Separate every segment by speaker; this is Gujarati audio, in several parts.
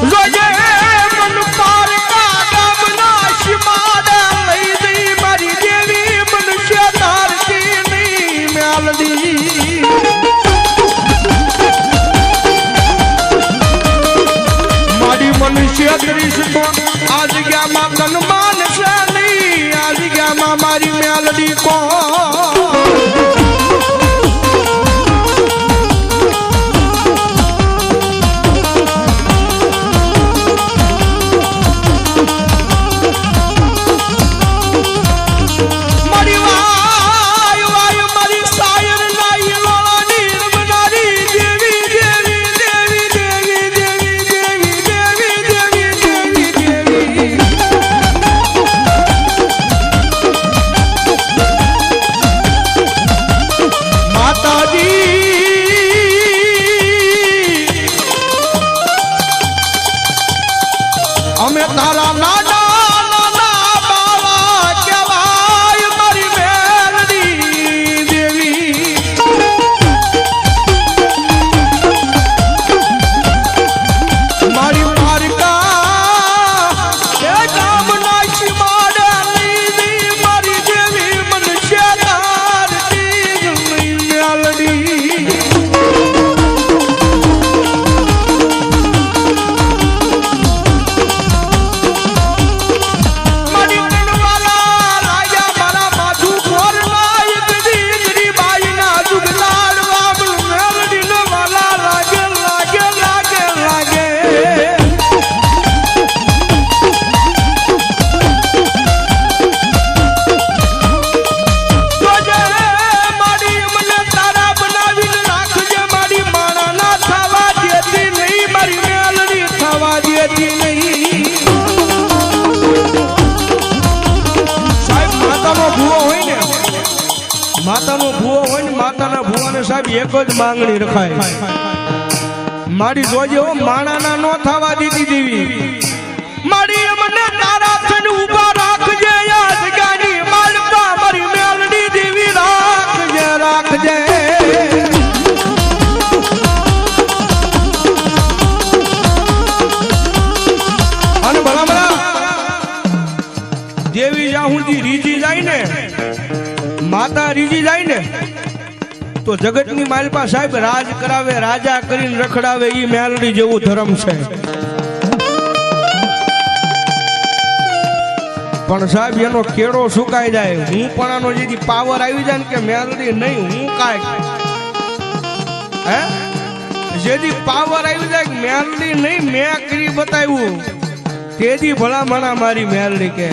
Speaker 1: જોજે મન પાર કા ગામના શિમાડા લઈ જઈ મારી દેવી મનુષ્ય ધારતી નહીં મેલડી મારી મનુષ્ય દૃષ્ટિ આ જગ્યામાં કનમાન છે નહીં આ જગ્યામાં મારી મેલડી અમે તારા નાના નાના બાવા કહેવાય મારી મેલડી દેવી મારી પારકા એ ગામના શિમાડે લીધી મારી દેવી મનુષ્ય ધારતી મેલડી માતાનો ભૂવો હોય ને માતાના ભૂવાને સાહેબ એક જ માંગણી રખાય મારી જોજે માણાના નો થવા દીધી દેવી મારી મને તારા થઈને ઊભા રાખજે આ જગ્યાની માલપા મારી મેલડી દેવી રાખજે રાખજે અને ભલા દેવી જ્યાં સુધી રીજી જાય ને માતા રીજી જાય ને તો જગતની માલપા સાહેબ રાજ કરાવે રાજા કરીને રખડાવે ઈ મેલડી જેવું ધર્મ છે પણ સાહેબ એનો કેળો સુકાઈ જાય હું પણ આનો જેથી પાવર આવી જાય ને કે મેલડી નહીં હું કાંઈ હે જેથી પાવર આવી જાય કે મેલડી નહીં મેં કરી બતાવ્યું તેથી ભલા મણા મારી મેલડી કે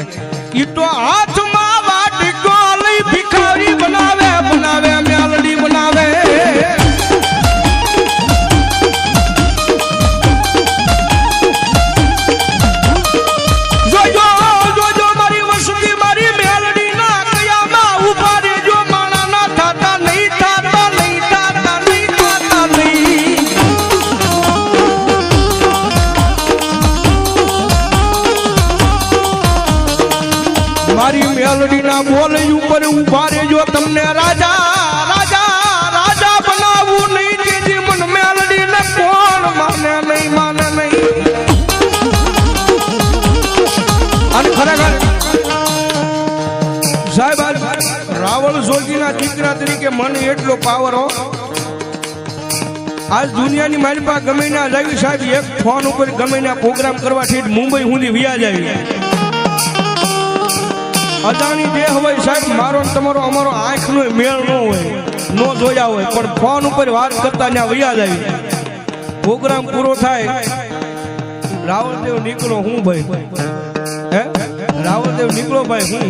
Speaker 1: ઈ તો હાથમાં વાટકો લઈ ભિખારી બનાવે બનાવે મેલડી બનાવે જોજો જોજો મારી વસતી મારી મેલડી ના કયામાં ઉભા રહેજો માણા ના થાતા નહીં થાતા નહીં થાતા નહીં થાતા નહીં મારી મેલડી ના બોલ ઉપર ઉભા રહેજો તમને રાજા રાજા રાજા બનાવવું નહીં તેથી મન મેલડી ને કોણ માને નહીં અને ખરેખર સાહેબ રાવળ જોગીના દીકરા તરીકે મને એટલો પાવર હો આજ દુનિયાની મારી પાસે ગમે ના જાવી સાહેબ એક ફોન ઉપર ગમે ના પ્રોગ્રામ કરવા થી મુંબઈ સુધી વિયા જાવી અદાણી દેહ હોય સાહેબ મારો તમારો અમારો આંખનો મેળ ન હોય નો જોયા હોય પણ ફોન ઉપર વાત કરતા ત્યાં વયા જાય પ્રોગ્રામ પૂરો થાય રાવળદેવ નીકળો હું ભાઈ હે રાવળદેવ નીકળો ભાઈ હું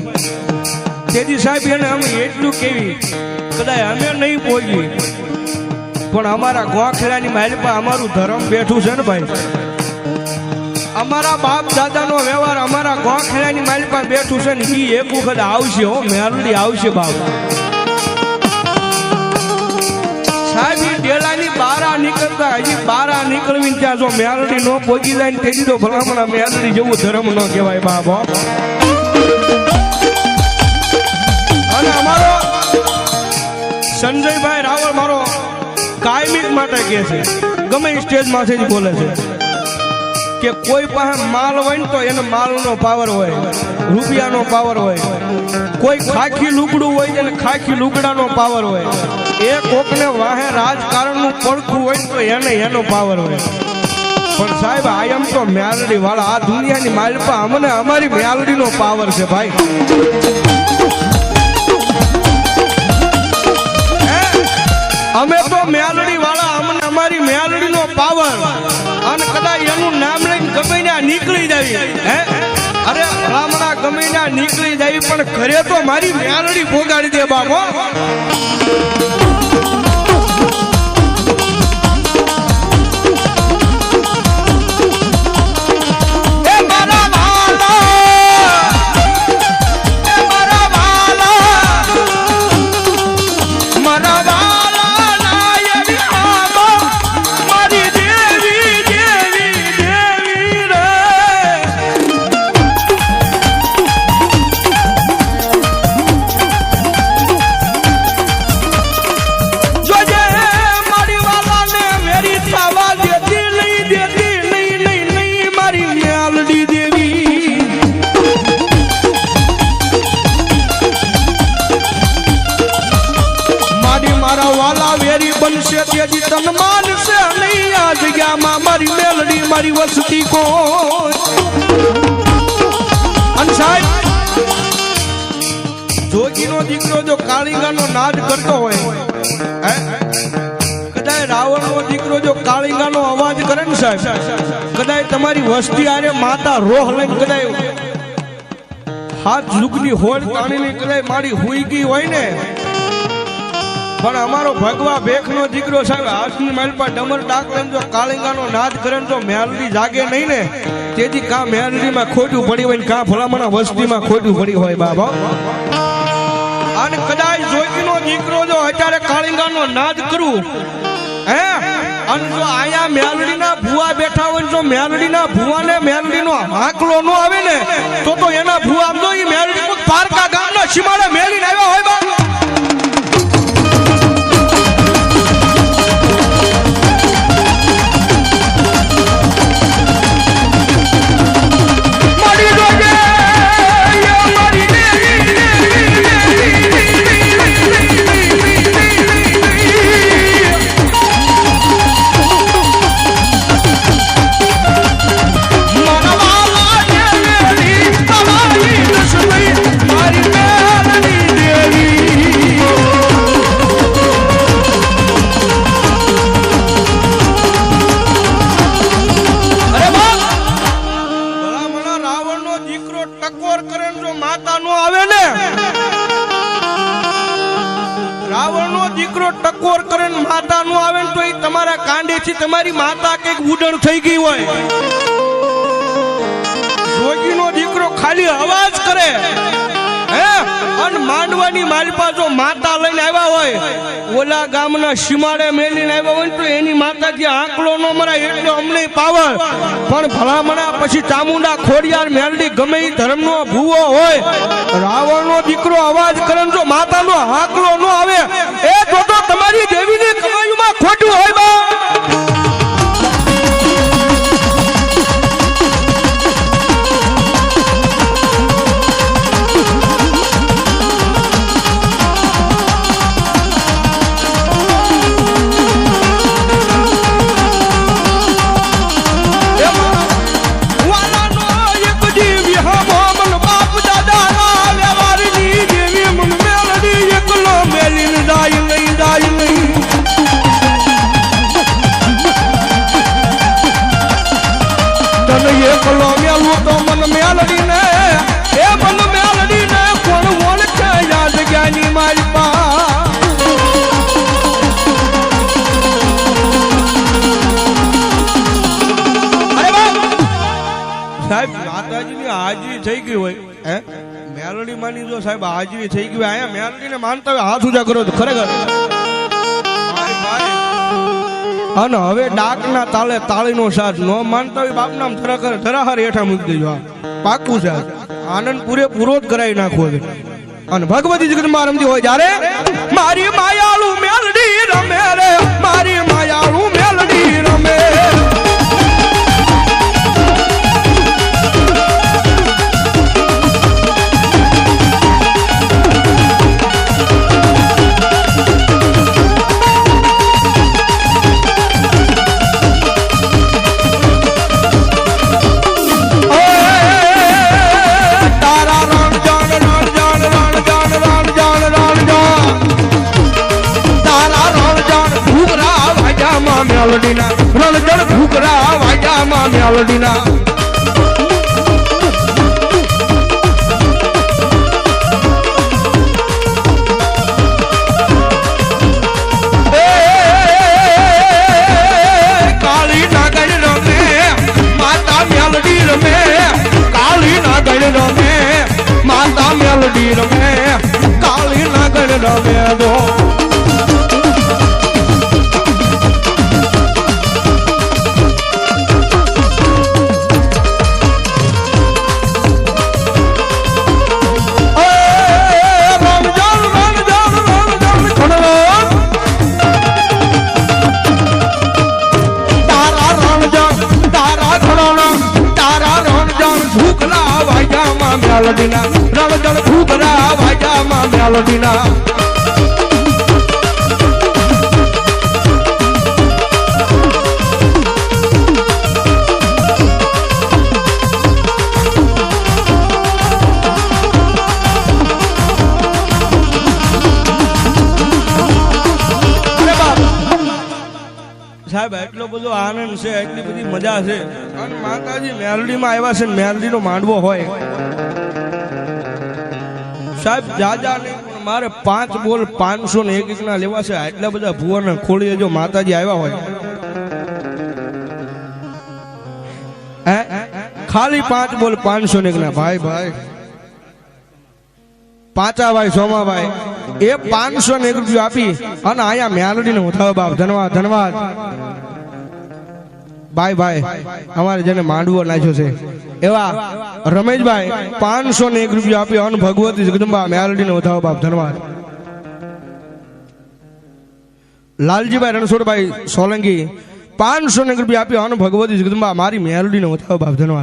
Speaker 1: તેથી સાહેબ એને અમે એટલું કેવી કદાચ અમે નહીં પહોંચી પણ અમારા ગોખેલાની માલપા અમારું ધર્મ બેઠું છે ને ભાઈ અમારા બાપ દાદાનો વ્યવહાર અમારા ગોખેલાની માલપા બેઠું છે ને ઈ એક વખત આવશે હો મેલડી આવશે બાપ સાહેબ ઈ ડેલાની બારા નીકળતા હજી બારા નીકળવીને ત્યાં જો મેલડી નો પહોંચી જાય ને તેથી તો ભલામણા મેલડી જેવું ધર્મ ન કહેવાય બાપ અને અમારો સંજયભાઈ રાવળ મારો કાયમિક માટે કહે છે ગમે સ્ટેજ માંથી જ બોલે છે કે કોઈ પાસે માલ હોય ને તો એને માલનો પાવર હોય, રૂપિયાનો પાવર હોય. કોઈ ખાખી લુગડું હોય એને ખાખી લુગડાનો પાવર હોય. એ કોકને વાહે રાજકારણનું પડખું હોય ને તો એને એનો પાવર હોય. પણ સાહેબ આયમ તો મ્યાલડી વાળા આ દુનિયાની માલપા અમને અમારી મ્યાલડીનો પાવર છે ભાઈ. અમે તો મ્યાલડી વાળા અમને અમારી મ્યાલડીનો પાવર. અને કદાચ એનું નામ લઈને ગમે ત્યાં નીકળી જાય હે, અરે ભલામણા ગમે ત્યાં નીકળી જાય પણ ઘરે તો મારી મ્યાલડી ભોગાડી દે બાબો. મારી મેલડી મારી વસતી કોઈ. અને સાહેબ જોગીનો દીકરો જો કાળીંગાનો નાદ કરતો હોય, કદાચ રાવણનો દીકરો જો કાળીંગાનો અવાજ કરે ને સાહેબ, કદાચ તમારી વસ્તી આરે માતા રોહ લઈને કદાચ હાથ લુગની હોળ તાણીને કદાચ મારી હુઈ ગઈ હોય ને, પણ અમારો ભગવા ભેખનો દીકરો સાહેબ હાથની માલપા ડમર ડાક લઈને જો કાળીંગાનો નાદ કરે તો મેલડી જાગે નહીં ને. તેથી કા મેલડીમાં ખોટું પડી હોય ને કા ભલામણા વસ્તીમાં ખોટું પડી હોય બાબા. અને કદાચ જોગીનો દીકરો જો અત્યારે કાળીંગાનો નાદ કરું હે, અને જો આયા મેલડીના ભુવા બેઠા હોય જો મેલડીના ભુવાને મેલડીનો હાકલો ન આવે ને તો એના ભુવા આમ તો એ મેલડી પારકા ગામના સીમાડે મેલીને આવ્યા હોય બા. ટકોર કરે માતા નું આવે તો એ તમારા કાંડે થી તમારી માતા કઈક ઉડણ થઈ ગઈ હોય. જોગીનો દીકરો ખાલી અવાજ કરે હે, અને માંડવાની માલપા જો માતા લઈને આવ્યા હોય, ઓલા ગામના સીમાડે મેલીને આવ્યા હોય તો એની માતાજી આંકલો નો મરાય એટલો અમને પાવર. પણ ભલામણા પછી ચામુંડા ખોડિયાર મેલડી ગમે એ ધર્મનો ભૂવો હોય, રાવણનો દીકરો અવાજ કરે જો માતાનો આંકલો નો આવે એ તો તમારી દેવીની કમાઈમાં ખોટું હોય બા. એકલો મેલું તો મન મેલડી ને, એ મન મેલડી ને કોણ ઓળખે યાદ જ્ઞાની મારી પા. સાહેબ માતાજીની હાજરી થઈ ગઈ હોય હે, મેલડી માની જો સાહેબ હાજરી થઈ ગઈ હોય, અહીંયા મેલડી ને માનતા હોય હાથ ઉજા કરો તો ખરેખર. અને હવે ડાકના તાલે તાળીનો સાથ ન માનતા હોય બાપ નામ ધરાહર હેઠા મૂકી દેજો. પાકું છે આનંદ પૂરેપૂરો જ કરાવી નાખવો છે. અને ભગવતી જગતમાં રમતી હોય જ્યારે મારી માયાળુ મેલડી રમે રે, મારી માયાળુ મેલડી રમે. મેલડીના કાળી નાગણ રમે માતા મેલડી રમે કાળી નાગણ રમે માતા મેલડી રમે કાળી નાગણ રમે દો મેલડીના રણજણ ઘૂઘરા વાજામાં મેલડીના સાહેબ એટલો બધો આનંદ છે એટલી બધી મજા છે અને માતાજી મેલડીમાં આવ્યા છે મેલડીનો માંડવો હોય સાહેબ જાજા નહીં મારે 5 બોલ 501 ના લેવા છે એટલા બધા ભુવન ખોળીએ જો માતાજી આવ્યા હોય ખાલી 5 બોલ 501 ના ભાઈ ભાઈ પાંચાભાઈ સોમાભાઈ એ 501 રૂપિયા આપી અને અહીંયા મેલડીને ઉઠાવે બાપ ધન્યવાદ ધન્યવાદ ભાઈ ભાઈ અમારે જેને માંડવો નાખ્યો છે એવા રમેશભાઈ 501 રૂપિયા આપી અન ભગવતી જગદંબા મેલડીને વધાવો બાપ ધન્યવાદ લાલજીભાઈ રણછોડભાઈ સોલંકી 501 રૂપિયા આપી અન ભગવતી જગદંબા મારી મેલડીને વધાવો બાપ ધન્યવાદ